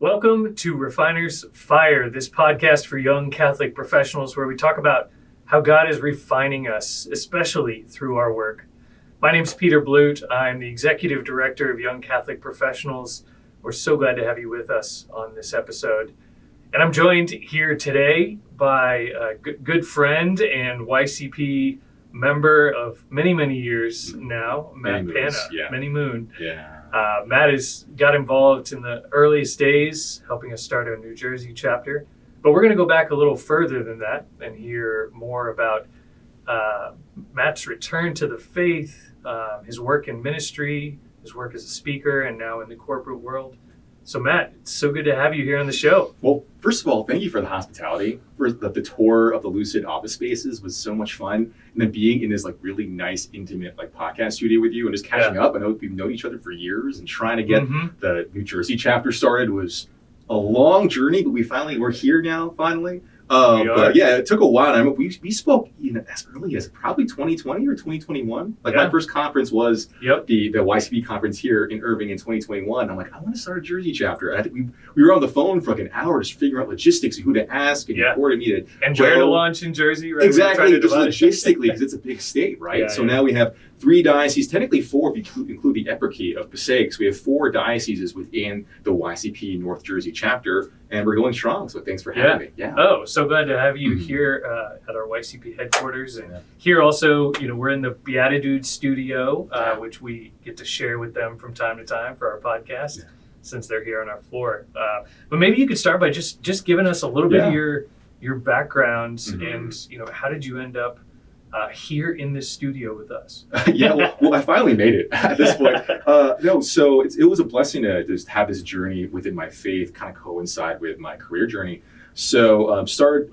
Welcome to Refiner's Fire, this podcast for young Catholic professionals where we talk about how God is refining us, especially through our work. My name's Peter Blute. I'm the Executive Director of Young Catholic Professionals. We're so glad to have you with us on this episode. And I'm joined here today by a good friend and YCP member of many, many years now, Matt Pana. Many Moon. Yeah. Matt has got involved in the earliest days, helping us start our New Jersey chapter. But we're going to go back a little further than that and hear more about Matt's return to the faith, his work in ministry, his work as a speaker, and now in the corporate world. So Matt, it's so good to have you here on the show. Well, first of all, thank you for the hospitality. For the tour of the Lucid office spaces was so much fun. And then being in this really nice, intimate podcast studio with you and just catching up. I know we've known each other for years, and trying to get the New Jersey chapter started was a long journey, but we're here now, finally. But yeah, it took a while. I mean, we spoke as early as probably 2020 or 2021. My first conference was the YCP conference here in Irving in 2021. I'm like, I want to start a Jersey chapter. And I think we were on the phone for an hour just figuring out logistics and who to ask and where to meet it. And where to launch in Jersey, right? Exactly, just logistically, because it's a big state, right? So now we have 3 dioceses, technically 4 if you include the eparchy of Passaic. So we have 4 dioceses within the YCP North Jersey chapter, and we're going strong. So thanks for having me. Yeah. Oh, so glad to have you here at our YCP headquarters. And here also, we're in the Beatitude studio, which we get to share with them from time to time for our podcast, since they're here on our floor. But maybe you could start by just giving us a little bit of your background and, how did you end up here in this studio with us? Well, I finally made it at this point. So it was a blessing to just have this journey within my faith kind of coincide with my career journey. So started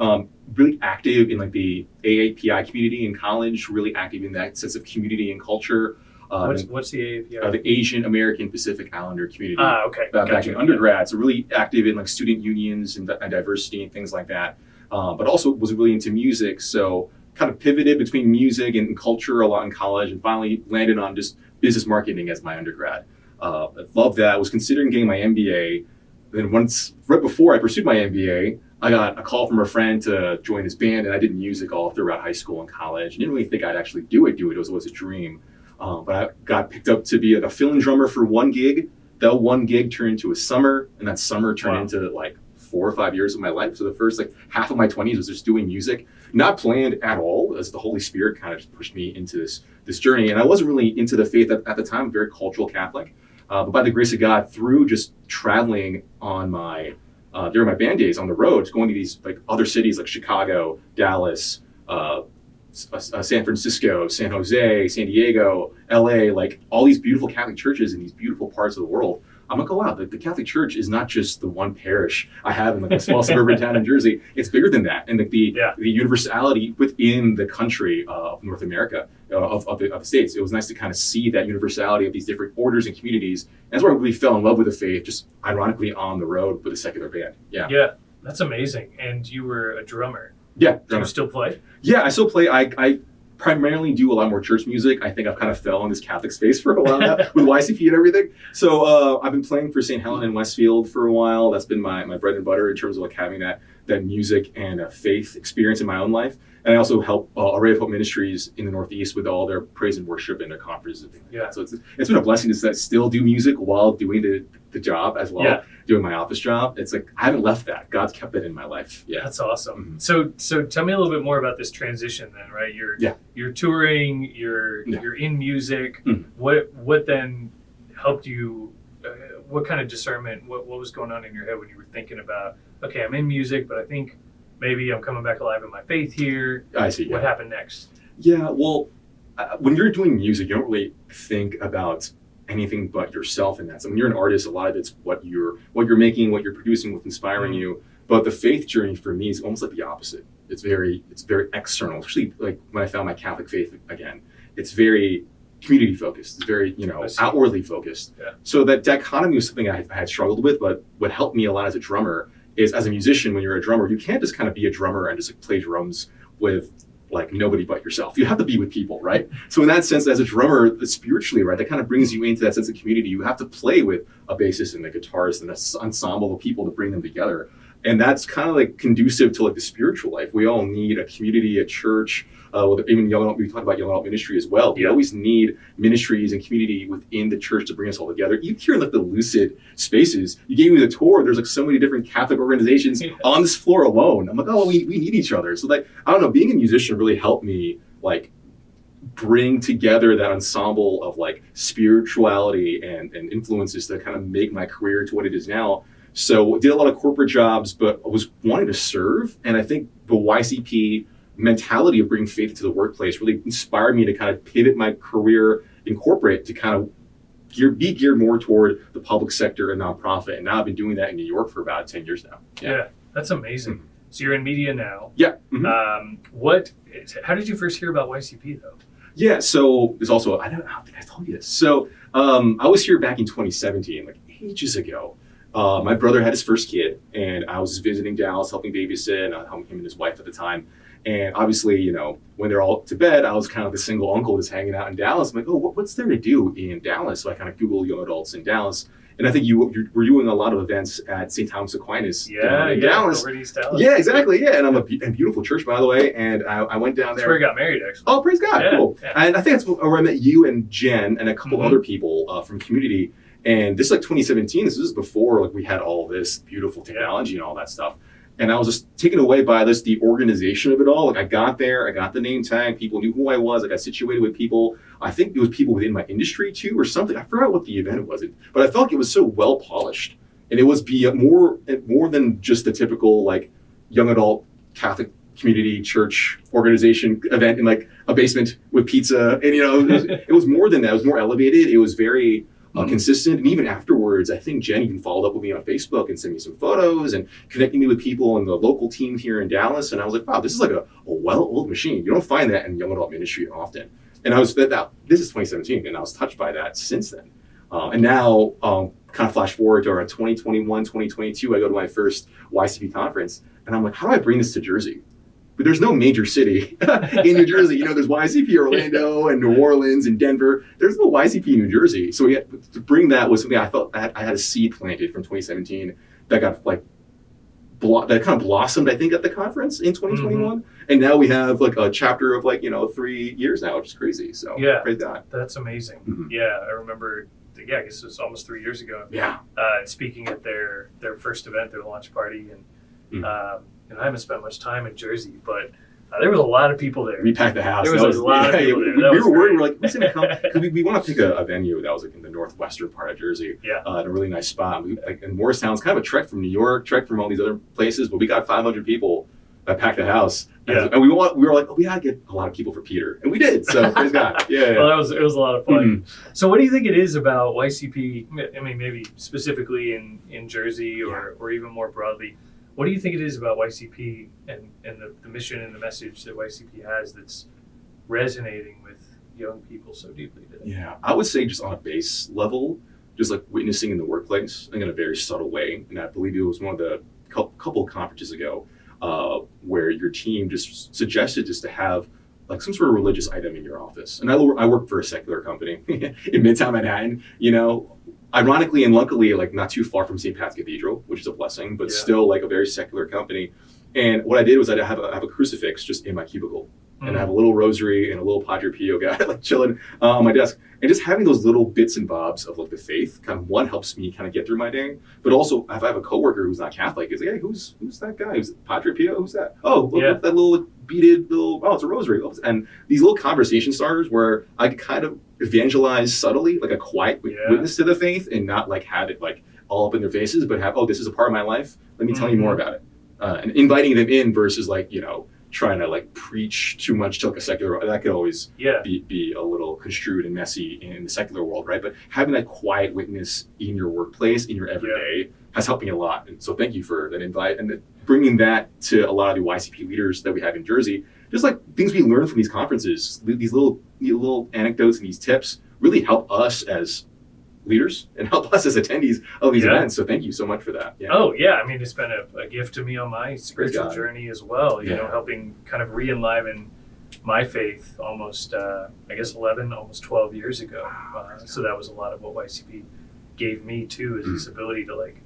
really active in the AAPI community in college, really active in that sense of community and culture. What's the AAPI? The Asian American Pacific Islander community. Okay. Back in undergrad, so really active in student unions and diversity and things like that. But also was really into music, so kind of pivoted between music and culture a lot in college, and finally landed on just business marketing as my undergrad. I loved that. I was considering getting my MBA. Then right before I pursued my MBA, I got a call from a friend to join his band, and I did music all throughout high school and college. I didn't really think I'd actually do it. It was always a dream. But I got picked up to be a fill-in drummer for one gig. That one gig turned into a summer, and that summer turned into 4 or 5 years of my life. So the first half of my 20s was just doing music, not planned at all, as the Holy Spirit kind of just pushed me into this journey. And I wasn't really into the faith at the time, very cultural Catholic. But by the grace of God, through just traveling on during my band days on the road, going to these other cities like Chicago, Dallas, San Francisco, San Jose, San Diego, LA, all these beautiful Catholic churches in these beautiful parts of the world. I'm like, oh wow, the Catholic Church is not just the one parish I have in a small suburban town in Jersey. It's bigger than that, and the universality within the country of North America, of the states. It was nice to kind of see that universality of these different orders and communities. And that's where I really fell in love with the faith, just ironically on the road with a secular band. Yeah, that's amazing. And you were a drummer. Yeah, do you still play? Yeah, I still play. I primarily do a lot more church music. I think I've kind of fell in this Catholic space for a while now with YCP and everything. So I've been playing for St. Helen in Westfield for a while. That's been my bread and butter in terms of having that music and faith experience in my own life. And I also help Array of Hope Ministries in the Northeast with all their praise and worship and their conferences and things like that. So it's been a blessing to still do music while doing the job as well, doing my office job. It's I haven't left that. God's kept it in my life. Yeah, that's awesome. So tell me a little bit more about this transition then, right? You're touring, you're in music. What then helped you? What kind of discernment? What was going on in your head when you were thinking about? Okay, I'm in music, but I think maybe I'm coming back alive in my faith here. I see. What happened next? Yeah, well, when you're doing music, you don't really think about anything but yourself in that. So when you're an artist, a lot of it's what you're making, what you're producing, what's inspiring you. But the faith journey for me is almost the opposite. It's very external, especially when I found my Catholic faith again. It's very community focused. It's very, outwardly focused. Yeah. So that dichotomy was something I had struggled with, but what helped me a lot as a drummer is, as a musician, when you're a drummer, you can't just kind of be a drummer and just play drums with like nobody but yourself. You have to be with people, right? So in that sense, as a drummer, spiritually, right, that kind of brings you into that sense of community. You have to play with a bassist and a guitarist and an ensemble of people to bring them together. And that's kind of like conducive to like the spiritual life. We all need a community, a church, even young adult, we talked about young adult ministry as well. We always need ministries and community within the church to bring us all together. Even here in like the Lucid spaces, you gave me the tour. There's like so many different Catholic organizations on this floor alone. I'm like, oh, we need each other. So like, I don't know, being a musician really helped me like bring together that ensemble of like spirituality and influences to kind of make my career to what it is now. So did a lot of corporate jobs, but I was wanting to serve. And I think the YCP mentality of bringing faith to the workplace really inspired me to kind of pivot my career in corporate to kind of be geared more toward the public sector and nonprofit. And now I've been doing that in New York for about 10 years now. Yeah, that's amazing. Mm-hmm. So you're in media now. Yeah. Mm-hmm. How did you first hear about YCP though? Yeah, so there's also, I don't think I told you this. So I was here back in 2017, like ages ago. My brother had his first kid, and I was visiting Dallas, helping babysit, him and his wife at the time. And obviously, you know, when they're all to bed, I was kind of the single uncle that's hanging out in Dallas. I'm like, oh, what's there to do in Dallas? So I kind of Googled young adults in Dallas. And I think you were doing a lot of events at St. Thomas Aquinas down in Dallas. East Dallas. Yeah, exactly. Yeah, and I'm a beautiful church, by the way. And I went down there. That's where I got married, actually. Oh, praise God. Yeah, cool. Yeah. And I think that's where I met you and Jen and a couple other people from community. And this is like 2017. This is before like we had all this beautiful technology and all that stuff. And I was just taken away by the organization of it all. Like I got there, I got the name tag, people knew who I was, I got situated with people. I think it was people within my industry too or something. I forgot what the event was, but I felt like it was so well polished. And it was more than just the typical like young adult Catholic community church organization event in like a basement with pizza. And you know, it was more than that. It was more elevated. It was very consistent. And even afterwards, I think Jen even followed up with me on Facebook and sent me some photos and connecting me with people in the local team here in Dallas. And I was like, wow, this is like a well-oiled machine. You don't find that in young adult ministry often. And I was this is 2017, and I was touched by that since then. And now, kind of flash forward to around 2021, 2022, I go to my first YCP conference, and I'm like, how do I bring this to Jersey? But there's no major city in New Jersey. You know, there's YCP Orlando and New Orleans and Denver. There's no YCP New Jersey. So to bring that was something I felt I had a seed planted from 2017 that got like that kind of blossomed, I think, at the conference in 2021. Mm-hmm. And now we have like a chapter of like, 3 years now, which is crazy. So praise God. That's amazing. Mm-hmm. Yeah, I remember. I guess it was almost 3 years ago. Yeah. Speaking at their first event, their launch party, and I haven't spent much time in Jersey, but there was a lot of people there. We packed the house. There was a lot of people there. We were worried. We were like, who's going to come? Because we want to pick a venue that was like in the northwestern part of Jersey. Yeah. In a really nice spot. And Morristown's kind of a trek from New York, trek from all these other places, but we got 500 people that packed the house. Yeah. And we were like, we got to get a lot of people for Peter. And we did. So praise God. Yeah. Well, it was a lot of fun. Mm-hmm. So what do you think it is about YCP? I mean, maybe specifically in Jersey or even more broadly, what do you think it is about YCP and the mission and the message that YCP has that's resonating with young people so deeply today? Yeah, I would say just on a base level, just like witnessing in the workplace in a very subtle way. And I believe it was one of the couple of conferences ago where your team just suggested just to have like some sort of religious item in your office. And I work for a secular company in Midtown Manhattan, ironically and luckily, like not too far from St. Pat's Cathedral, which is a blessing, but still like a very secular company. And what I did was I have a crucifix just in my cubicle. And I have a little rosary and a little Padre Pio guy like chilling on my desk. And just having those little bits and bobs of like the faith kind of one helps me kind of get through my day. But also if I have a coworker who's not Catholic, it's like, hey, who's that guy? Who's Padre Pio? Who's that? Oh, look that little beaded it's a rosary. And these little conversation starters where I could kind of evangelize subtly, like a quiet witness to the faith and not like have it like all up in their faces, but have, this is a part of my life. Let me tell you more about it. And inviting them in versus like, trying to like preach too much to like a secular, that could always be a little construed and messy in the secular world, right? But having that quiet witness in your workplace, in your everyday, has helped me a lot. And so thank you for that invite and bringing that to a lot of the YCP leaders that we have in Jersey. Just like things we learn from these conferences, these little anecdotes and these tips really help us as leaders and help us as attendees of these events. So thank you so much for that. Yeah. Oh yeah. I mean, it's been a gift to me on my spiritual journey as well, helping kind of re-enliven my faith almost, I guess 11, almost 12 years ago. So that was a lot of what YCP gave me too, is this ability to like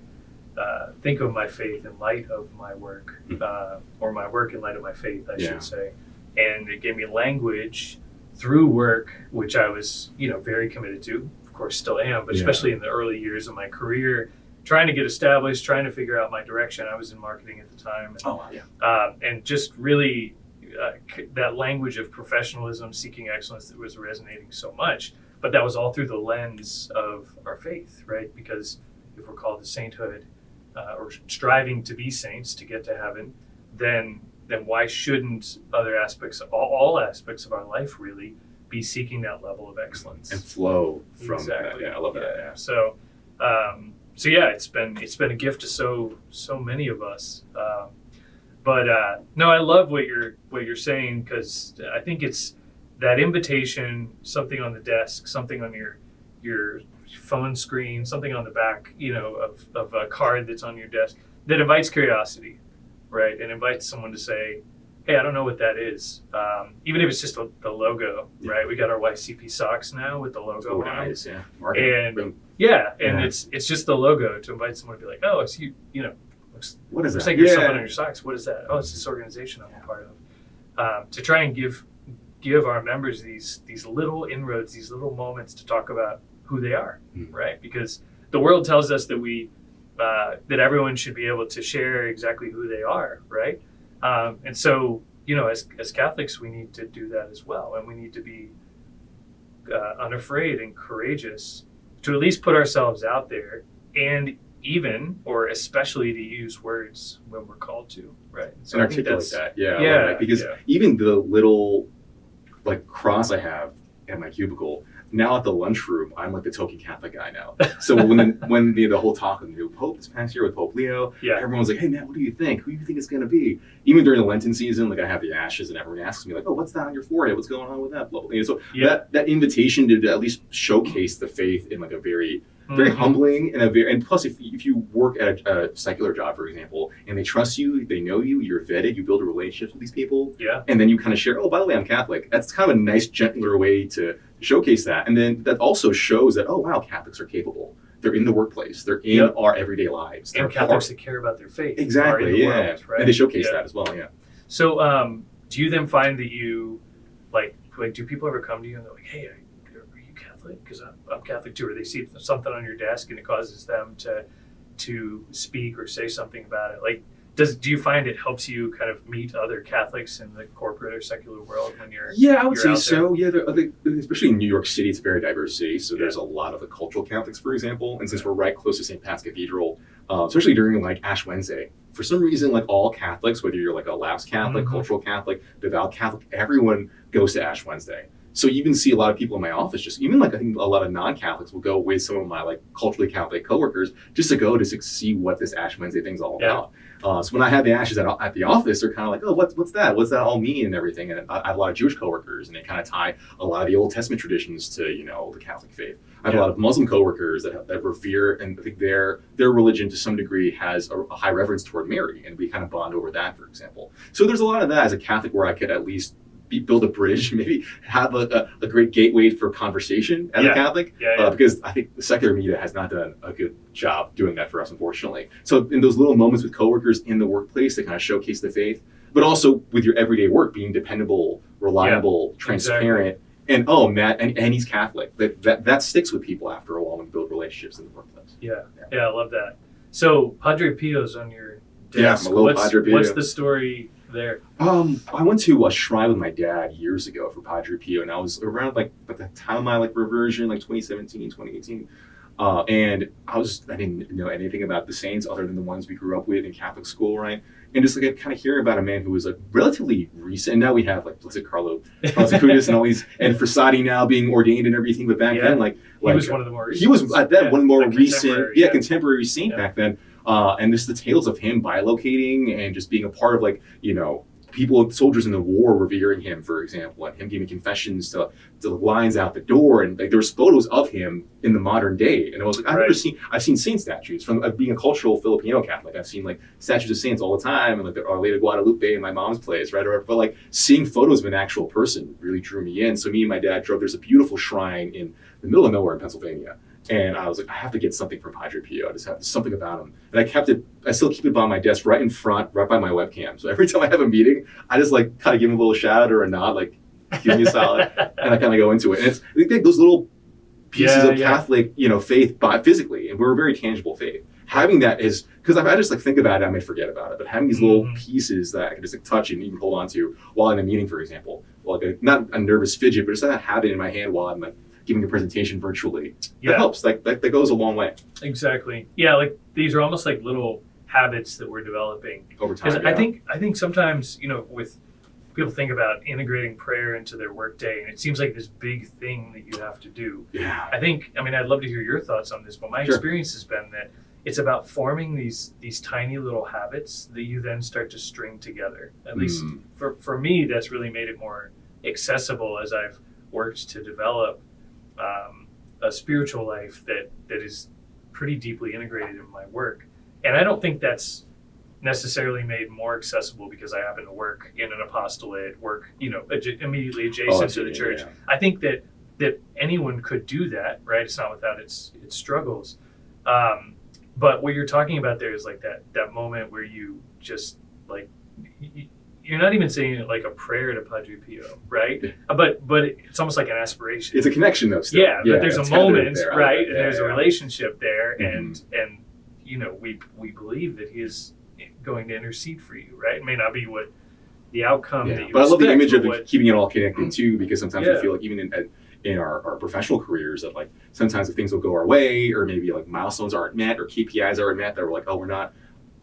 think of my faith in light of my work, or my work in light of my faith, I should say. And it gave me language through work, which I was, very committed to, of course still am, but especially in the early years of my career, trying to get established, trying to figure out my direction. I was in marketing at the time. And, and just really that language of professionalism, seeking excellence, that was resonating so much. But that was all through the lens of our faith, right? Because if we're called to sainthood, or striving to be saints to get to heaven, then why shouldn't other aspects, all aspects of our life really, be seeking that level of excellence and flow from exactly. that? Yeah, I love that. Yeah. So yeah, it's been a gift to so many of us. But no, I love what you're saying, because I think it's that invitation, something on the desk, something on your phone screen, something on the back, of a card that's on your desk, that invites curiosity, right? And invites someone to say, hey, I don't know what that is. Even if it's just the logo, right? We got our YCP socks now with the logo on it. Yeah. And it's just the logo, to invite someone to be like, oh, it's you, what is looks that? like there's something on your socks. What is that? Oh, it's this organization I'm a part of. To try and give our members these little inroads, these little moments to talk about who they are, right? Because the world tells us that that everyone should be able to share exactly who they are, right? And so, as Catholics, we need to do that as well, and we need to be unafraid and courageous to at least put ourselves out there, and even or especially to use words when we're called to, right? So and articulate that, like, because even the little cross I have in my cubicle, now at the lunchroom, I'm like the token Catholic guy now. So when the whole talk of the new Pope this past year with Pope Leo, everyone's like, hey man, what do you think? Who do you think it's going to be? Even during the Lenten season, I have the ashes and everyone asks me oh, what's that on your forehead? What's going on with that? Blah, blah, blah. So that invitation to at least showcase the faith in a very humbling and plus if you work at a secular job, for example, and they trust you, they know you, you're vetted, you build a relationship with these people, and then you kind of share, oh, by the way, I'm Catholic. That's kind of a nice, gentler way to showcase that. And then that also shows that, oh wow, Catholics are capable. They're in the workplace. They're in our everyday lives. And Catholics that care about their faith. Exactly, are in the world, right? And they showcase that as well, So do you then find that you, do people ever come to you and they're like, hey, are you Catholic? Because I'm Catholic too. Or they see something on your desk and it causes them to speak or say something about it. Do you find it helps you kind of meet other Catholics in the corporate or secular world when you're I would say so. Yeah, especially in New York City, it's a very diverse city. So there's a lot of the cultural Catholics, for example. And since we're right close to St. Pat's Cathedral, especially during Ash Wednesday, for some reason, all Catholics, whether you're a lapsed Catholic, cultural Catholic, devout Catholic, everyone goes to Ash Wednesday. So you even see a lot of people in my office, just even I think a lot of non-Catholics will go with some of my culturally Catholic coworkers just to go to see what this Ash Wednesday thing's all about. So when I have the ashes at the office, they're kind of oh, what's that? What's that all mean and everything? And I have a lot of Jewish coworkers, and they kind of tie a lot of the Old Testament traditions to the Catholic faith. I have a lot of Muslim coworkers that revere, and I think their religion to some degree has a high reverence toward Mary, and we kind of bond over that, for example. So there's a lot of that as a Catholic where I could at least build a bridge, maybe have a great gateway for conversation as a Catholic, because I think the secular media has not done a good job doing that for us, unfortunately. So in those little moments with coworkers in the workplace that kind of showcase the faith, but also with your everyday work, being dependable, reliable, transparent, and oh, Matt, and he's Catholic. That sticks with people after a while when you build relationships in the workplace. Yeah, I love that. So Padre Pio's on your desk. Yeah, Padre Pio. What's the story there? I went to a shrine with my dad years ago for Padre Pio, and I was around at the time of my reversion, 2017, 2018. And I didn't know anything about the saints other than the ones we grew up with in Catholic school, right? And just kind of hearing about a man who was relatively recent. And now we have Blessed Carlo Acutis and all these, and Frassati now being ordained and everything. But back then, he was one of the more recent. He was at that one more recent, contemporary saint back then. And just the tales of him bilocating and just being a part of soldiers in the war revering him, for example, and him giving confessions to the lines out the door, and like there's photos of him in the modern day, and I was like, I've seen saint statues from being a cultural Filipino Catholic. I've seen like statues of saints all the time, and like Our Lady of Guadalupe in my mom's place, right? But like seeing photos of an actual person really drew me in. So me and my dad drove. There's a beautiful shrine in the middle of nowhere in Pennsylvania. And I was like, I have to get something from Padre Pio. I just have something about him. And I still keep it by my desk right in front, right by my webcam. So every time I have a meeting, I just like kind of give him a little shout out or a nod, like, give me a solid. And I kind of go into it. And it's like those little pieces of Catholic, faith physically. And we're a very tangible faith. Having that is, because if I just like think about it, I may forget about it. But having these little pieces that I can just like touch and even hold on to while in a meeting, for example, like not a nervous fidget, but just that habit in my hand while I'm like, giving a presentation virtually. That helps. That goes a long way. Exactly. Yeah, like these are almost like little habits that we're developing over time. I think sometimes, with people think about integrating prayer into their workday, and it seems like this big thing that you have to do. Yeah. I'd love to hear your thoughts on this, but my experience has been that it's about forming these tiny little habits that you then start to string together. At least for me, that's really made it more accessible as I've worked to develop a spiritual life that is pretty deeply integrated in my work. And I don't think that's necessarily made more accessible because I happen to work in an apostolate, immediately adjacent to the church. Yeah. I think that anyone could do that, right? It's not without its struggles. But what you're talking about there is like that moment where you just like, you're not even saying it like a prayer to Padre Pio, right? But it's almost like an aspiration. It's a connection, though. Still. Yeah, but there's a moment, right? And there's a relationship there, and we believe that he is going to intercede for you, right? It may not be what the outcome that you but expect, I love the image of keeping it all connected too, because sometimes we feel like even in our professional careers that like sometimes if things will go our way, or maybe like milestones aren't met or KPIs aren't met, that we're like, oh,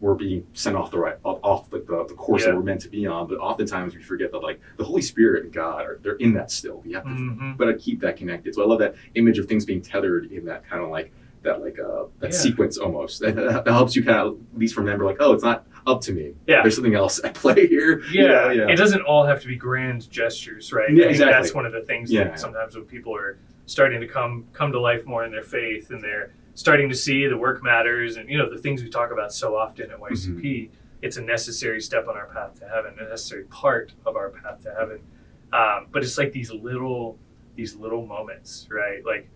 we're being sent off the course that we're meant to be on. But oftentimes we forget that like the Holy Spirit and God they're in that still. We have to but keep that connected. So I love that image of things being tethered in that kind of like that sequence almost. That helps you kind of at least remember like, oh, it's not up to me. Yeah. There's something else at play here. Yeah. It doesn't all have to be grand gestures, right? Yeah, I think exactly. That's one of the things that sometimes when people are starting to come to life more in their faith, and they're starting to see the work matters, and the things we talk about so often at YCP, it's a necessary step on our path to heaven, a necessary part of our path to heaven. But it's like these little moments, right? Like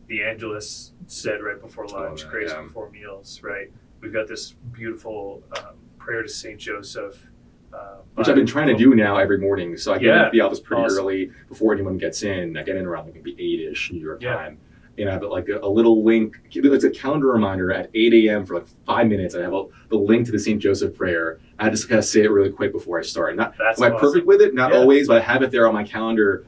the Angelus said right before lunch, grace before meals, right? We've got this beautiful prayer to Saint Joseph, which I've been trying to do now every morning. So I get into the office pretty early before anyone gets in. I get in around like maybe 8-ish New York time. And I have like a little link. It's a calendar reminder at 8 a.m. for like 5 minutes. I have the link to the St. Joseph prayer. I just kind of say it really quick before I start. Am I perfect with it? Not always, but I have it there on my calendar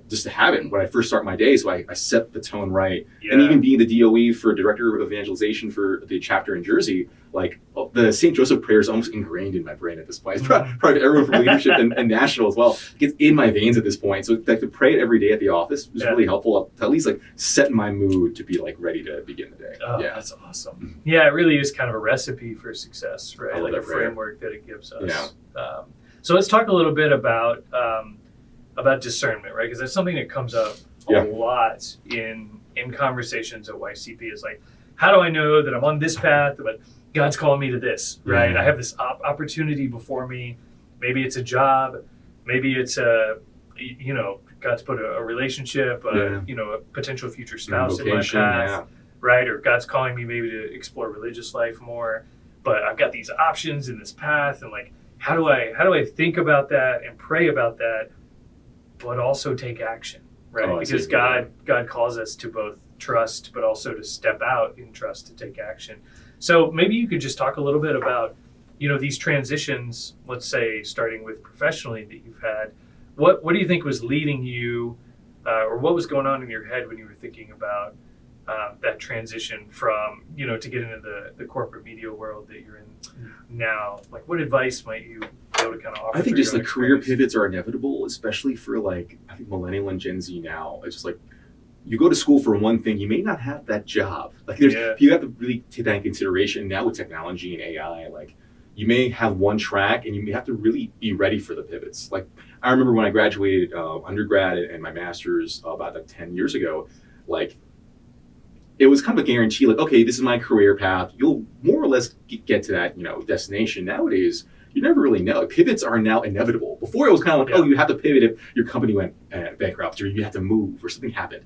just to have it when I first start my day. So I set the tone right. Yeah. And even being the DOE for Director of Evangelization for the chapter in Jersey, like the St. Joseph prayer is almost ingrained in my brain at this point. It's probably everyone from leadership and national as well. It's in my veins at this point. So like to pray it every day at the office was really helpful to at least like set my mood to be like ready to begin the day. Oh, that's awesome. Yeah, it really is kind of a recipe for success, right? Like a framework that it gives us. Yeah. So let's talk a little bit about discernment, right? Because that's something that comes up a lot in conversations at YCP. Is like, how do I know that I'm on this path, but God's calling me to this, right? I have this opportunity before me. Maybe it's a job. Maybe it's God's put a relationship, a potential future spouse in my path, right? Or God's calling me maybe to explore religious life more. But I've got these options in this path, and like, how do I think about that and pray about that, but also take action, right? Because God calls us to both trust, but also to step out in trust to take action. So maybe you could just talk a little bit about, these transitions, let's say, starting with professionally that you've had. What do you think was leading you, or what was going on in your head when you were thinking about that transition from, to get into the corporate media world that you're in now? Like, what advice might you be able to kind of offer? I think just the career pivots are inevitable, especially for like, I think millennial and Gen Z now. It's just like, you go to school for one thing, you may not have that job. Like you have to really take that in consideration now with technology and AI. Like you may have one track and you may have to really be ready for the pivots. Like I remember when I graduated undergrad and my master's about like 10 years ago, like it was kind of a guarantee, like, okay, this is my career path. You'll more or less get to that, destination. Nowadays, you never really know. Like, pivots are now inevitable. Before it was kind of like, oh, you have to pivot if your company went bankrupt or you have to move or something happened.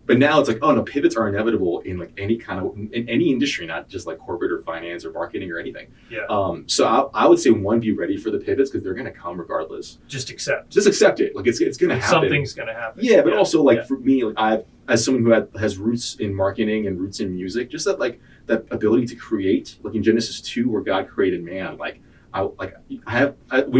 But now it's like, oh no, pivots are inevitable in like any in any industry, not just like corporate or finance or marketing or anything. Yeah. So I would say one, be ready for the pivots because they're going to come regardless. Just accept it. Like it's going to happen. Something's going to happen. Yeah, but also like for me, like as someone who has roots in marketing and roots in music, just that ability to create, like in Genesis 2 where God created man, when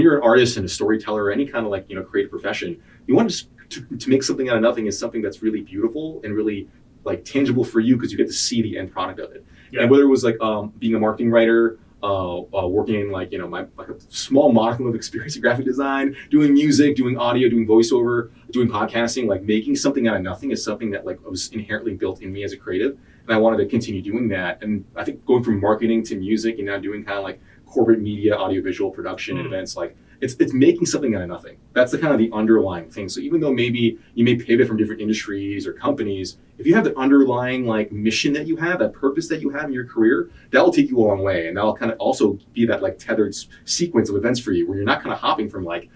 you're an artist and a storyteller or any kind of like, creative profession, you want to make something out of nothing is something that's really beautiful and really like tangible for you because you get to see the end product of it. Yeah. And whether it was like being a marketing writer, working in like a small modicum of experience in graphic design, doing music, doing audio, doing voiceover, doing podcasting, like making something out of nothing is something that like was inherently built in me as a creative, and I wanted to continue doing that. And I think going from marketing to music and now doing kind of like corporate media, audiovisual production and events, like it's making something out of nothing. That's the kind of the underlying thing. So even though maybe you may pivot from different industries or companies, if you have the underlying like mission that you have, that purpose that you have in your career, that will take you a long way. And that'll kind of also be that like tethered sequence of events for you where you're not kind of hopping from like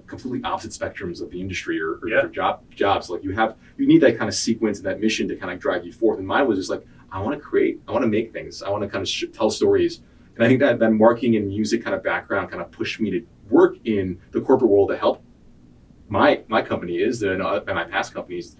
completely opposite spectrums of the industry or different jobs. Like you need that kind of sequence and that mission to kind of drive you forth. And mine was just like, I want to create, I want to make things, I want to kind of tell stories. And I think that marketing and music kind of background kind of pushed me to work in the corporate world to help my company and my past companies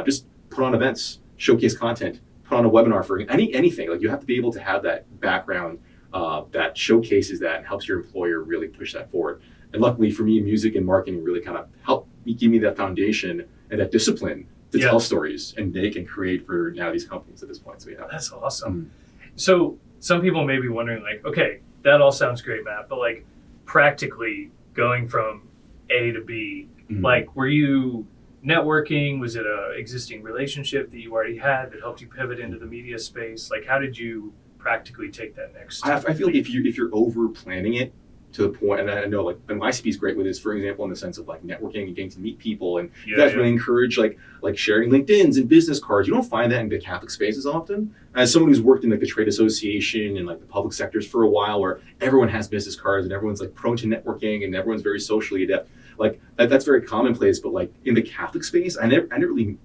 just put on events, showcase content, put on a webinar for anything. Like you have to be able to have that background that showcases that and helps your employer really push that forward. And luckily for me, music and marketing really kind of helped me give me that foundation and that discipline to tell stories and make and create for now these companies at this point. So that's awesome. So some people may be wondering, like, okay, that all sounds great, Matt, but like practically going from A to B, like were you networking? Was it a existing relationship that you already had that helped you pivot into the media space? Like how did you practically take that next step? I feel like if you're over planning it to the point, and I know like YCP is great with this, for example, in the sense of like networking and getting to meet people, and you guys really encourage like sharing LinkedIn's and business cards. You don't find that in the Catholic spaces often. As someone who's worked in like the trade association and like the public sectors for a while, where everyone has business cards and everyone's like prone to networking and everyone's very socially adept, like that's very commonplace. But like in the Catholic space, I never really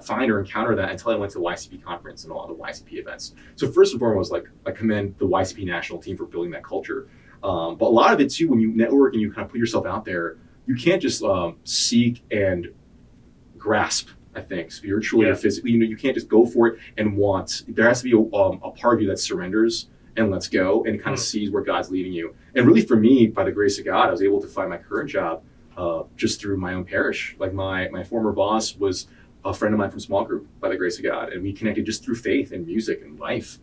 find or encounter that until I went to the YCP conference and a lot of the YCP events. So first and foremost, like I commend the YCP national team for building that culture. But a lot of it too, when you network and you kind of put yourself out there, you can't just seek and grasp, I think, spiritually or physically. You can't just go for it and want. There has to be a part of you that surrenders and lets go and kind of sees where God's leading you. And really for me, by the grace of God, I was able to find my current job just through my own parish. Like my former boss was a friend of mine from small group, by the grace of God. And we connected just through faith and music and life.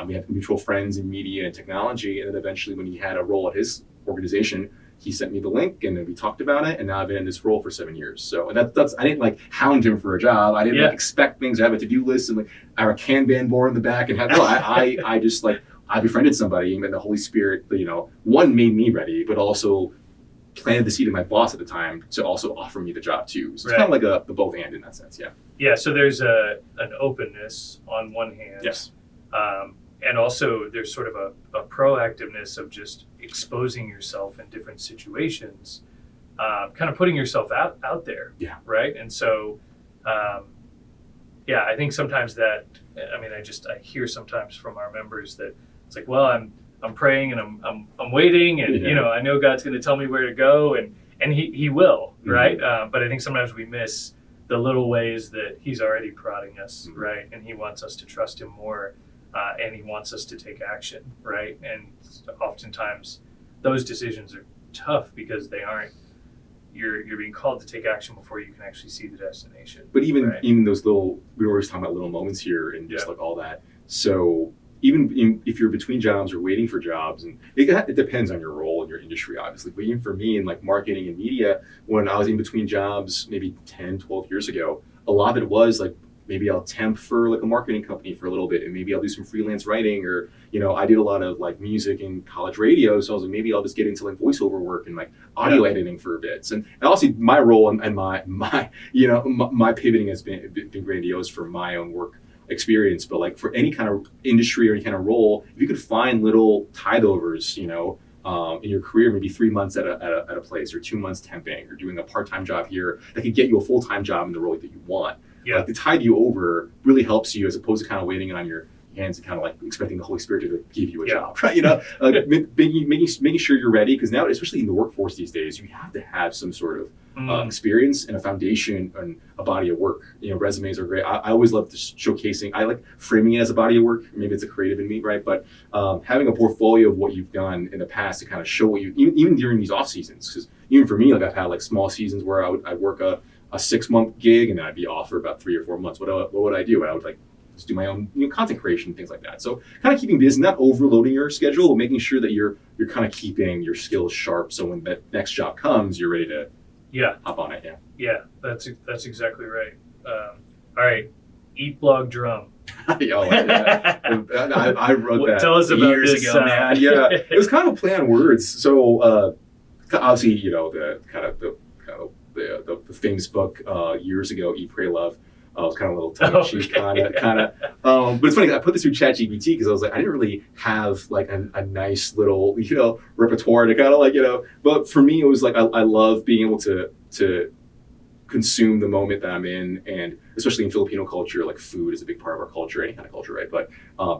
We had mutual friends in media and technology, and then eventually when he had a role at his organization, he sent me the link and then we talked about it, and now I've been in this role for 7 years. So and that's I didn't like hound him for a job. I didn't like expect things. I have a to-do list and like I have a Kanban board in the back and I just like I befriended somebody and the Holy Spirit, one made me ready, but also planted the seed of my boss at the time to also offer me the job too. So it's kind of like the both and in that sense. Yeah. So there's an openness on one hand. Yes. And also there's sort of a proactiveness of just exposing yourself in different situations, kind of putting yourself out there. Yeah. Right. And so, I think sometimes that, I hear sometimes from our members that it's like, well, I'm praying and I'm waiting and, I know God's going to tell me where to go and he will. Right. But I think sometimes we miss the little ways that he's already prodding us. Right. And he wants us to trust him more. And he wants us to take action, right? And oftentimes those decisions are tough because they aren't, you're being called to take action before you can actually see the destination. But even those little, we were always talking about little moments here and just like all that. So even if you're between jobs or waiting for jobs, and it depends on your role in your industry, obviously. But even for me in like marketing and media, when I was in between jobs maybe 10, 12 years ago, a lot of it was like, maybe I'll temp for like a marketing company for a little bit, and maybe I'll do some freelance writing, or I did a lot of like music in college radio, so I was like, maybe I'll just get into like voiceover work and like audio editing for a bit. And also my role and my pivoting has been grandiose for my own work experience. But like for any kind of industry or any kind of role, if you could find little tide overs, in your career, maybe 3 months at a place, or 2 months temping, or doing a part-time job here that could get you a full-time job in the role that you want. Yeah. Like to tide you over really helps you, as opposed to kind of waiting on your hands and kind of like expecting the Holy Spirit to give you a job, right? Making sure you're ready, because now, especially in the workforce these days, you have to have some sort of experience and a foundation and a body of work. Resumes are great. I always love showcasing. I like framing it as a body of work. Maybe it's a creative in me, right? But having a portfolio of what you've done in the past to kind of show what you, even during these off seasons, because even for me, like I've had like small seasons where I'd work a 6-month gig and then I'd be off for about 3 or 4 months. What would I do? I would like just do my own content creation, things like that. So kind of keeping busy, not overloading your schedule, but making sure that you're kind of keeping your skills sharp, so when that next job comes, you're ready to hop on it. Yeah, that's exactly right. All right, Eat, Blog, Drum. I wrote that Tell us about years this, ago, man. Yeah, it was kind of a play on words. So obviously, the famous book years ago, Eat, Pray, Love. It was kind of a little tongue-in-cheek kind of. But it's funny, I put this through ChatGPT because I was like, I didn't really have like a nice little, repertoire to kind of like, but for me, it was like, I love being able to consume the moment that I'm in, and especially in Filipino culture, like food is a big part of our culture, any kind of culture, right? But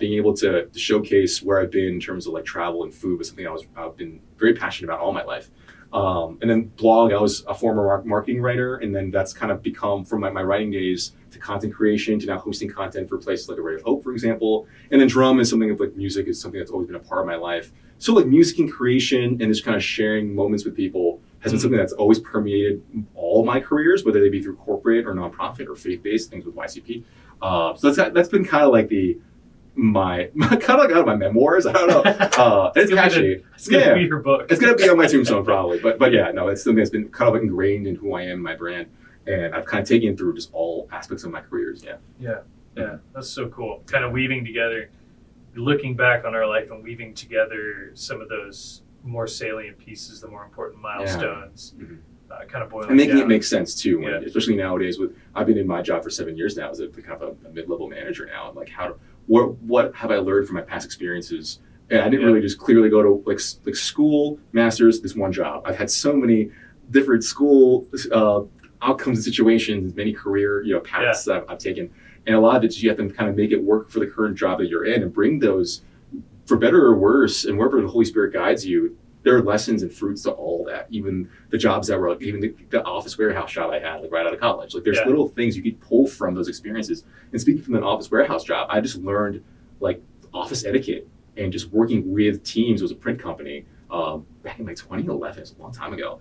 being able to showcase where I've been in terms of like travel and food was something I've been very passionate about all my life. And then blog, I was a former marketing writer, and then that's kind of become, from my writing days to content creation to now hosting content for places like A Ray of Hope, for example. And then drum is something of like music is something that's always been a part of my life. So like music and creation and just kind of sharing moments with people has been something that's always permeated all my careers, whether they be through corporate or nonprofit or faith-based things with YCP. So that's been kind of like my kind of like out of my memoirs. I don't know. It's catchy. It's gonna be your book. It's gonna be on my tombstone probably. But yeah, no, it's something that's been kind of like ingrained in who I am, my brand, and I've kind of taken through just all aspects of my careers. Yeah. That's so cool. Kind of weaving together, looking back on our life and weaving together some of those more salient pieces, the more important milestones. Yeah. Kind of boiling and making down. it make sense too, especially nowadays. I've been in my job for 7 years now as a kind of a mid-level manager now. I'm like, what have I learned from my past experiences? And I didn't really just clearly go to like school, master's, this one job. I've had so many different school outcomes and situations, many career paths that I've taken, and a lot of it you have to kind of make it work for the current job that you're in, and bring those, for better or worse, and wherever the Holy Spirit guides you. There are lessons and fruits to all that. Even the jobs that were like, even the office warehouse job I had like right out of college. Like there's little things you could pull from those experiences. And speaking from an office warehouse job, I just learned like office etiquette and just working with teams. It was a print company back in like 2011. It's a long time ago.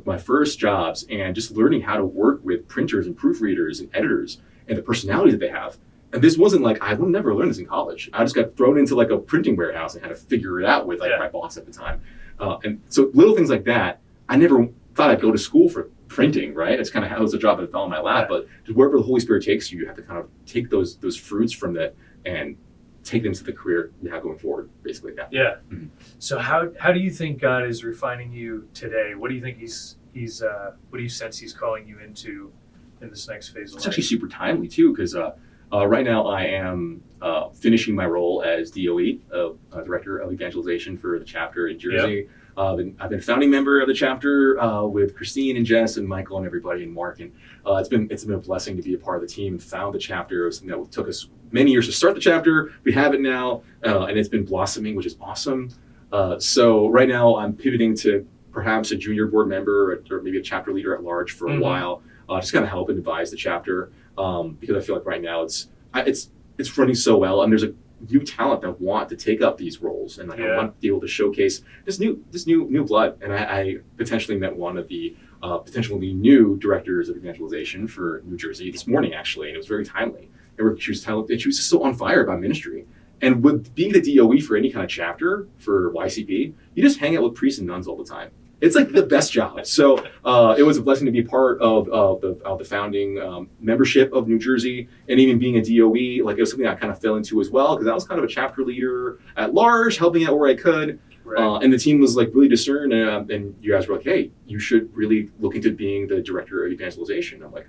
My first jobs, and just learning how to work with printers and proofreaders and editors and the personalities that they have. And this wasn't like, I would never learn this in college. I just got thrown into like a printing warehouse and had to figure it out with like my boss at the time. And so little things like that, I never thought I'd go to school for printing, right? It's kind of how it was a job that fell in my lap. But wherever the Holy Spirit takes you, you have to kind of take those fruits from that and take them to the career you have going forward, basically. Yeah. Mm-hmm. So how do you think God is refining you today? What do you think he's what do you sense he's calling you into in this next phase of life? It's actually super timely too, because right now I am finishing my role as DOE, Director of Evangelization for the chapter in Jersey. I've been founding member of the chapter with Christine and Jess and Michael and everybody and Mark. And it's been a blessing to be a part of the team and found the chapter. It was something that took us many years to start the chapter. We have it now, and it's been blossoming, which is awesome. So right now I'm pivoting to perhaps a junior board member or maybe a chapter leader at large for a while, just kind of help and advise the chapter. Because I feel like right now it's running so well, and there's a new talent that want to take up these roles, and I want to be able to showcase this new blood. And I potentially met one of the potentially new directors of evangelization for New Jersey this morning, actually, and it was very timely. And she was just so on fire about ministry. And with being the DOE for any kind of chapter for YCP, you just hang out with priests and nuns all the time. It's like the best job. So it was a blessing to be part of the founding membership of New Jersey, and even being a DOE. Like, it was something I kind of fell into as well, because I was kind of a chapter leader at large, helping out where I could. Right. And the team was like really discerned, and you guys were like, hey, you should really look into being the director of evangelization. I'm like,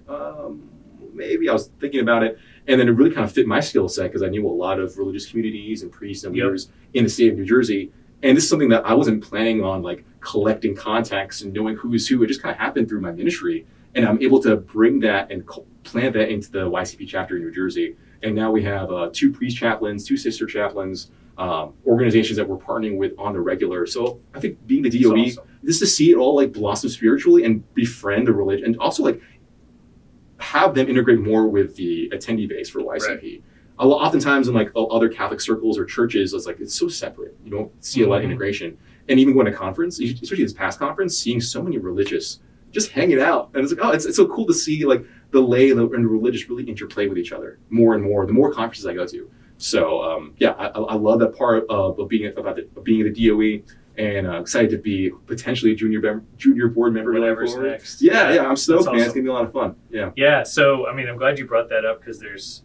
maybe. I was thinking about it, and then it really kind of fit my skill set, because I knew a lot of religious communities and priests and leaders in the state of New Jersey. And this is something that I wasn't planning on, like collecting contacts and knowing who's who. It just kind of happened through my ministry, and I'm able to bring that and plant that into the YCP chapter in New Jersey. And now we have 2 priest chaplains, 2 sister chaplains, organizations that we're partnering with on the regular. So I think being the DOE, awesome. just to see it all like blossom spiritually and befriend the religion, and also like have them integrate more with the attendee base for YCP. Right. Oftentimes in like other Catholic circles or churches, it's so separate. You don't see a lot of integration. And even going to conference, especially this past conference, seeing so many religious just hanging out, and it's like, oh, it's so cool to see like the lay and the religious really interplay with each other more and more the more conferences I go to. So I love that part of being the DOE, and excited to be potentially a junior board member. Whatever's next. Yeah, I'm stoked, That's man. It's awesome. gonna be a lot of fun. Yeah. Yeah, so I mean, I'm glad you brought that up, because there's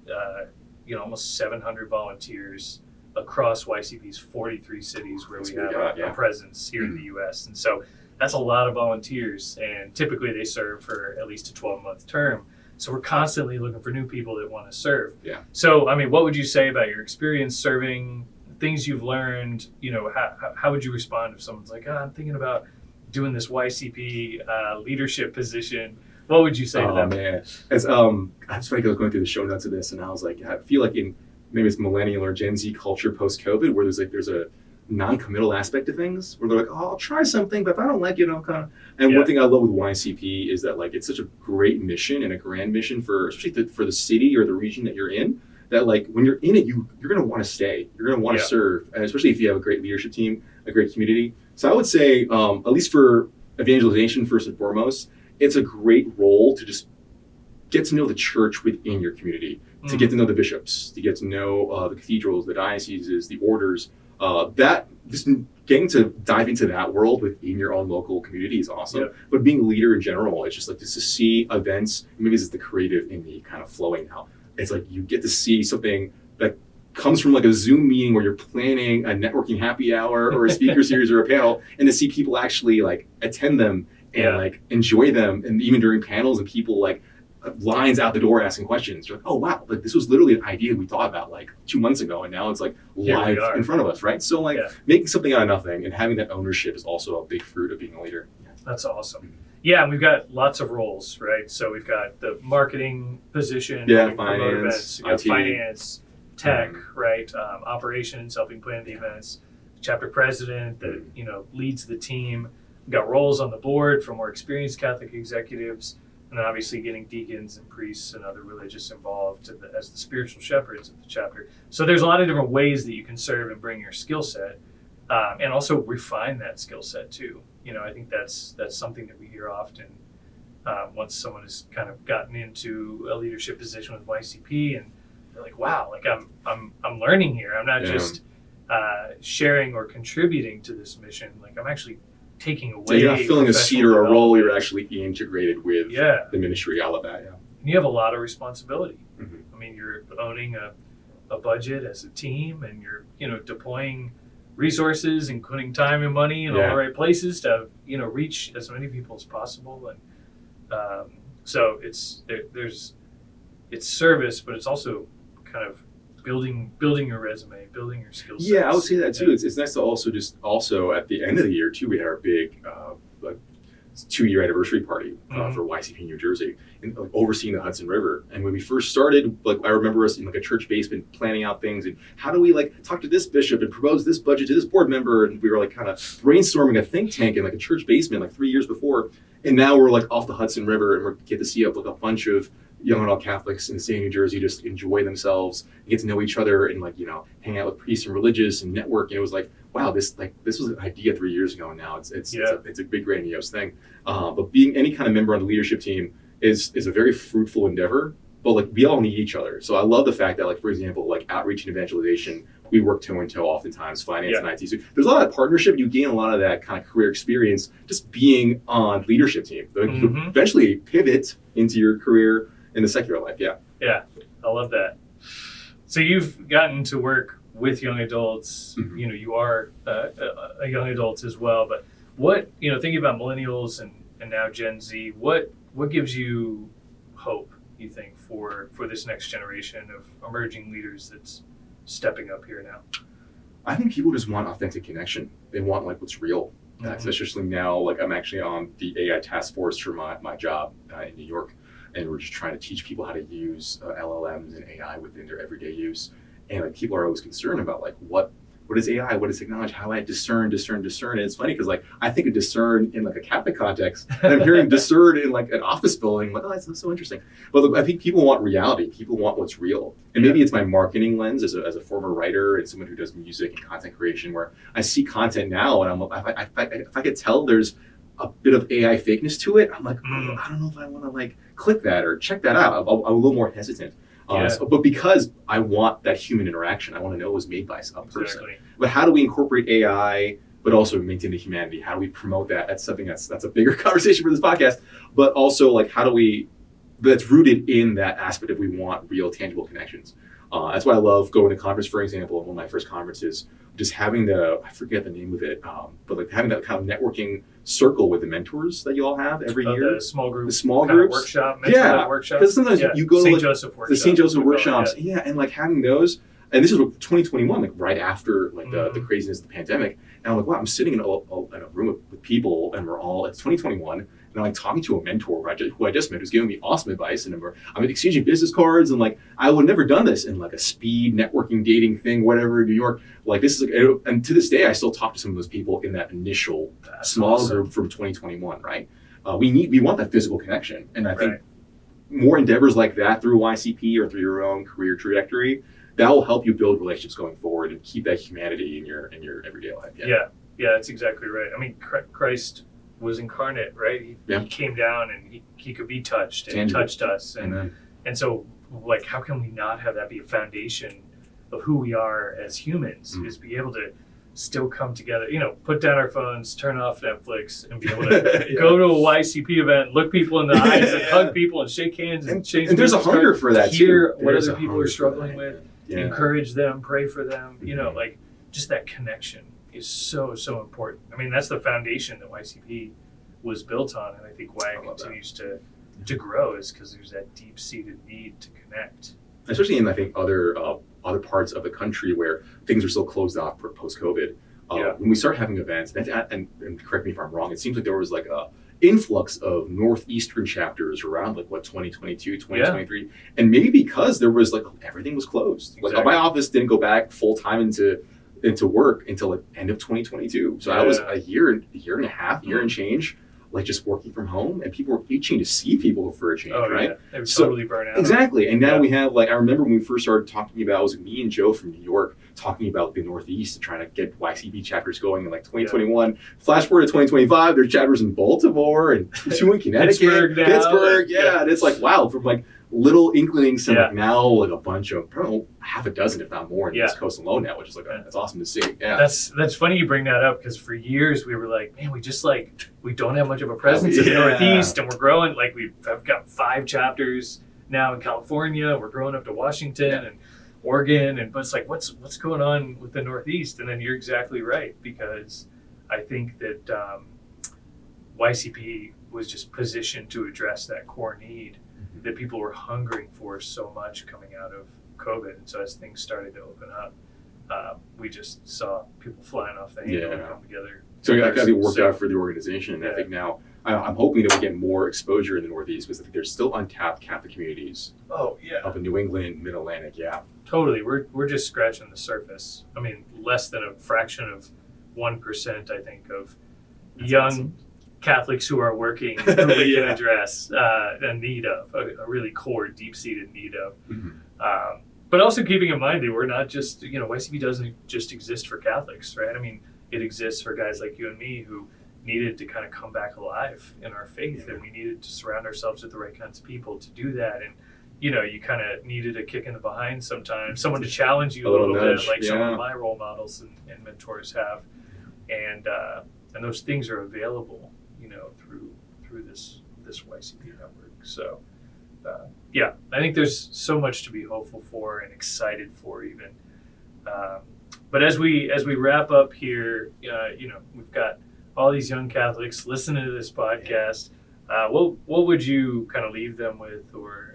almost 700 volunteers across YCP's 43 cities where we have a presence here in the U.S. And so that's a lot of volunteers, and typically they serve for at least a 12-month term. So we're constantly looking for new people that want to serve. Yeah. So, I mean, what would you say about your experience serving, things you've learned? How would you respond if someone's like, I'm thinking about doing this YCP leadership position? What would you say to them? Oh man, it's funny, because I was going through the show notes of this, and I was like, I feel like in maybe it's millennial or Gen Z culture post-COVID, where there's a non-committal aspect to things, where they're like, oh, I'll try something, but if I don't like it, I'll kind of. And one thing I love with YCP is that like it's such a great mission and a grand mission especially for the city or the region that you're in. That like when you're in it, you're going to want to stay. You're going to want to serve, and especially if you have a great leadership team, a great community. So I would say, at least for evangelization, first and foremost, it's a great role to just get to know the church within your community, to get to know the bishops, to get to know the cathedrals, the dioceses, the orders. That just getting to dive into that world within your own local community is awesome. Yep. But being a leader in general, it's just like just to see events. Maybe it's the creative in me kind of flowing now. It's like you get to see something that comes from like a Zoom meeting where you're planning a networking happy hour or a speaker series or a panel, and to see people actually like attend them and like enjoy them, and even during panels and people like lines out the door asking questions. You're like, oh wow, like this was literally an idea we thought about like 2 months ago, and now it's like live in front of us, right? So like making something out of nothing and having that ownership is also a big fruit of being a leader. That's awesome. Yeah, and we've got lots of roles, right? So we've got the marketing position, finance, we've got IT. Finance, tech, right? Operations, helping plan the events, chapter president that leads the team. We've got roles on the board for more experienced Catholic executives, and then obviously getting deacons and priests and other religious involved as the spiritual shepherds of the chapter. So there's a lot of different ways that you can serve and bring your skill set, and also refine that skill set too. I think that's something that we hear often once someone has kind of gotten into a leadership position with YCP, and they're like, wow, like I'm learning here. I'm not just sharing or contributing to this mission. Like I'm actually taking away. So you're not filling a seat or a role, you're actually integrated with the ministry, all of that. Yeah. And you have a lot of responsibility. Mm-hmm. I mean, you're owning a budget as a team, and you're deploying resources and putting time and money in all the right places to reach as many people as possible. And so it's service, but it's also kind of building your resume, building your skill sets. Yeah, I would say that too. It's nice to also at the end of the year too, we had our big 2-year anniversary party for YCP New Jersey, and overseeing the Hudson River. And when we first started, I remember us in a church basement planning out things, and how do we talk to this bishop and propose this budget to this board member, and we were kind of brainstorming a think tank in a church basement 3 years before. And now we're off the Hudson River, and we get to see a bunch of young adult Catholics in the state of New Jersey just enjoy themselves and get to know each other, and hang out with priests and religious and network. And it was wow, this was an idea 3 years ago, and now it's a big grandiose thing. But being any kind of member on the leadership team is a very fruitful endeavor. But we all need each other. So I love the fact that for example, outreach and evangelization, we work toe in toe oftentimes, finance and IT. So there's a lot of partnership. You gain a lot of that kind of career experience just being on leadership team. You can eventually pivot into your career in the secular life. Yeah. Yeah, I love that. So you've gotten to work with young adults. You are a young adult as well. But what, thinking about millennials and now Gen Z, what gives you hope, you think, for this next generation of emerging leaders that's stepping up here now? I think people just want authentic connection. They want what's real. Especially now, I'm actually on the AI task force for my job in New York. And we're just trying to teach people how to use LLMs and AI within their everyday use. And people are always concerned about what is AI, what is technology, how I discern. And it's funny because I think of discern in a Catholic context, and I'm hearing discern in an office building. That's so interesting. But I think people want reality. People want what's real. And maybe it's my marketing lens as a former writer and someone who does music and content creation, where I see content now, and if I could tell there's a bit of AI fakeness to it, I'm I don't know if I want to click that or check that out. I'm a little more hesitant. But because I want that human interaction, I want to know it was made by a person. Exactly. But how do we incorporate AI, but also maintain the humanity? How do we promote that? That's something that's a bigger conversation for this podcast. But also, how do we? That's rooted in that aspect of we want real, tangible connections. That's why I love going to conference, for example. One of my first conferences, just having I forget the name of it, but having that kind of networking circle with the mentors that you all have every year. The small group. The small groups. Workshop. Workshop. Because sometimes you go St. to Joseph workshops. The St. Joseph workshops. And having those. And this is 2021, right after the craziness of the pandemic. And I'm wow, I'm sitting in a room with people, and it's 2021. And I'm talking to a mentor who I just met, who's giving me awesome advice, and I'm exchanging business cards, and I would have never done this in a speed networking dating thing, whatever, in New York. This is and to this day, I still talk to some of those people in that initial small group from 2021. Right? We want that physical connection, and I think more endeavors like that through YCP or through your own career trajectory, that will help you build relationships going forward and keep that humanity in your everyday life. Yeah, that's exactly right. I mean, Christ was incarnate, right? He came down and he could be touched and touched us. And so how can we not have that be a foundation of who we are as humans, is be able to still come together, put down our phones, turn off Netflix, and be able to go to a YCP event, look people in the eyes and hug people and shake hands and change. And there's a hunger for that hear too. What other people are struggling with, encourage them, pray for them, just that connection is so, so important. I mean, that's the foundation that YCP was built on, and I think why it continues to grow is because there's that deep-seated need to connect. Especially in, I think, other parts of the country where things are still closed off post-COVID. When we start having events, and correct me if I'm wrong, it seems like there was a influx of Northeastern chapters around 2022, 2023, and maybe because there was everything was closed. Exactly. My office didn't go back full time into work until end of 2022. So I was a year and a half, year and change, just working from home, and people were itching to see people for a change, right? Yeah. They were totally burnt out. Exactly. And now we have I remember when we first started talking about, it was me and Joe from New York talking about the Northeast and trying to get YCP chapters going in 2021. Flash forward to 2025, there's chapters in Baltimore and two in Connecticut, Pittsburgh. And it's wow, from little inklings to now a bunch of probably half a dozen, if not more, in the East Coast alone now, which is that's awesome to see. Yeah, that's funny you bring that up, because for years we were man, we just we don't have much of a presence in the Northeast, and we're growing. I've got 5 chapters now in California. We're growing up to Washington and Oregon, but it's what's going on with the Northeast? And then you're exactly right, because I think that YCP was just positioned to address that core need that people were hungering for so much coming out of COVID. And so as things started to open up, we just saw people flying off the handle and come together. So I think it worked out for the organization. And I think now I'm hoping that we get more exposure in the Northeast, because I think there's still untapped Catholic communities. Oh, yeah. Up in New England, Mid-Atlantic, Totally. We're just scratching the surface. I mean, less than a fraction of 1%, I think, of young Catholics who are working, who we can address a need of, a really core, deep-seated need of. But also keeping in mind that we're not just, YCP doesn't just exist for Catholics, right? I mean, it exists for guys like you and me who needed to kind of come back alive in our faith, and we needed to surround ourselves with the right kinds of people to do that. And, you kind of needed a kick in the behind sometimes, someone to challenge you a little little nudge, bit, like some yeah. of my role models and mentors have, and those things are available, through this YCP network. So, I think there's so much to be hopeful for and excited for even. But as we wrap up here, we've got all these young Catholics listening to this podcast. What would you kind of leave them with, or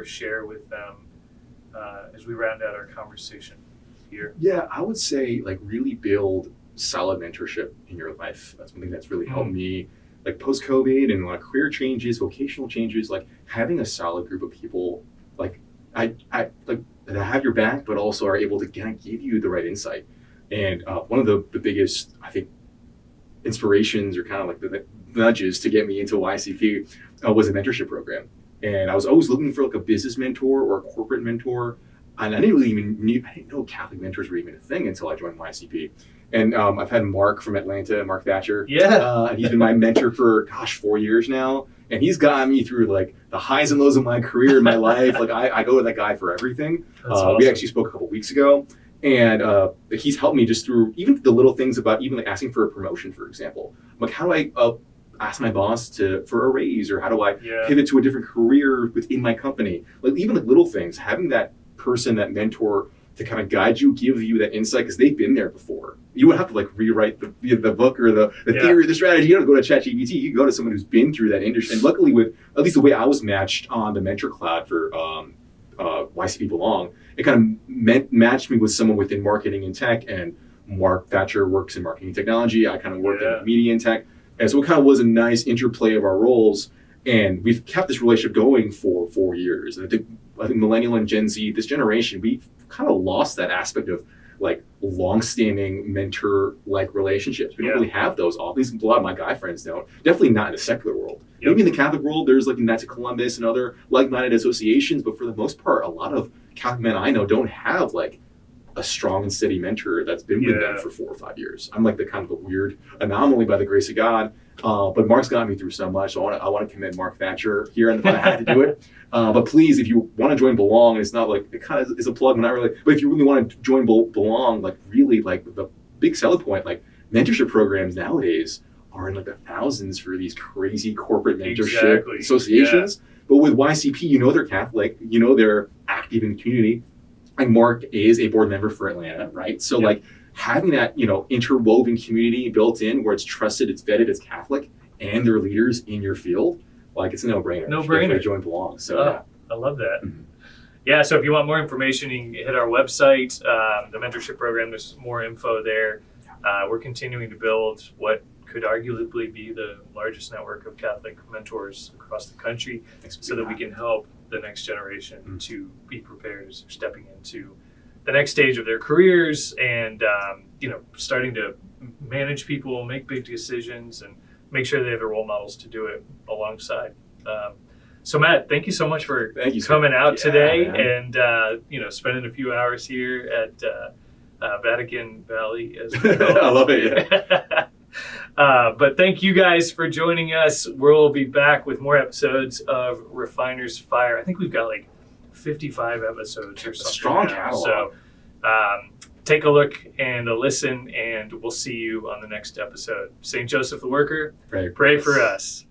share with them as we round out our conversation here? Yeah, I would say like really build solid mentorship in your life. That's one thing that's really helped me, like post-COVID and a lot of career changes, vocational changes, like having a solid group of people like I like that have your back, but also are able to kind of give you the right insight. And one of the biggest, I think, inspirations or kind of like the nudges to get me into YCP was a mentorship program. And I was always looking for like a business mentor or a corporate mentor. And I didn't know Catholic mentors were even a thing until I joined YCP. And I've had Mark from Atlanta, Mark Thatcher. Yeah. And he's been my mentor for, 4 years now. And he's gotten me through like the highs and lows of my career and my life. Like I go to that guy for everything. Awesome. We actually spoke a couple weeks ago. And he's helped me just through even the little things about even like asking for a promotion, for example. Like how do I ask my boss for a raise, or how do I pivot to a different career within my company? Like even like little things, having that person, that mentor to kind of guide you, give you that insight, because they've been there before. You wouldn't have to like rewrite the book or the theory, the strategy. You don't go to ChatGPT. You can go to someone who's been through that industry. And luckily, with at least the way I was matched on the Mentor Cloud for YCP Belong, it kind of matched me with someone within marketing and tech. And Mark Thatcher works in marketing and technology. I kind of worked in media and tech. And so it kind of was a nice interplay of our roles. And we've kept this relationship going for 4 years. And I think Millennial and Gen Z, this generation, we've kind of lost that aspect of like long-standing mentor-like relationships. We don't really have those. At least a lot of my guy friends don't. Definitely not in the secular world. Maybe in the Catholic world, there's like Knights of Columbus and other like-minded associations. But for the most part, a lot of Catholic men I know don't have like a strong and steady mentor that's been with them for 4 or 5 years. I'm like the kind of a weird anomaly by the grace of God. But Mark's got me through so much. So I want to commend Mark Thatcher here, and I had to do it. But please, if you want to join Belong, it's not like it kind of is a plug, but not really. But if you really want to join Belong, like really, like the big selling point, like mentorship programs nowadays are in like the thousands for these crazy corporate mentorship associations. Yeah. But with YCP, they're Catholic, they're active in the community. And Mark is a board member for Atlanta, right? So like having that, interwoven community built in where it's trusted, it's vetted, it's Catholic, and they're leaders in your field, like it's a no-brainer. No-brainer. Join Belong. So I love that. Mm-hmm. Yeah, so if you want more information, you can hit our website, the mentorship program. There's more info there. We're continuing to build what could arguably be the largest network of Catholic mentors across the country, so that we can help the next generation to be prepared as they're stepping into the next stage of their careers and, starting to manage people, make big decisions, and make sure they have the role models to do it alongside. So Matt, thank you so much for coming out today and, spending a few hours here at Vatican Valley, as we call it. I love it. Yeah. But thank you guys for joining us. We'll be back with more episodes of Refiner's Fire. I think we've got like 55 episodes or something. Strong catalog. So take a look and a listen, and we'll see you on the next episode. St. Joseph the Worker, pray for us.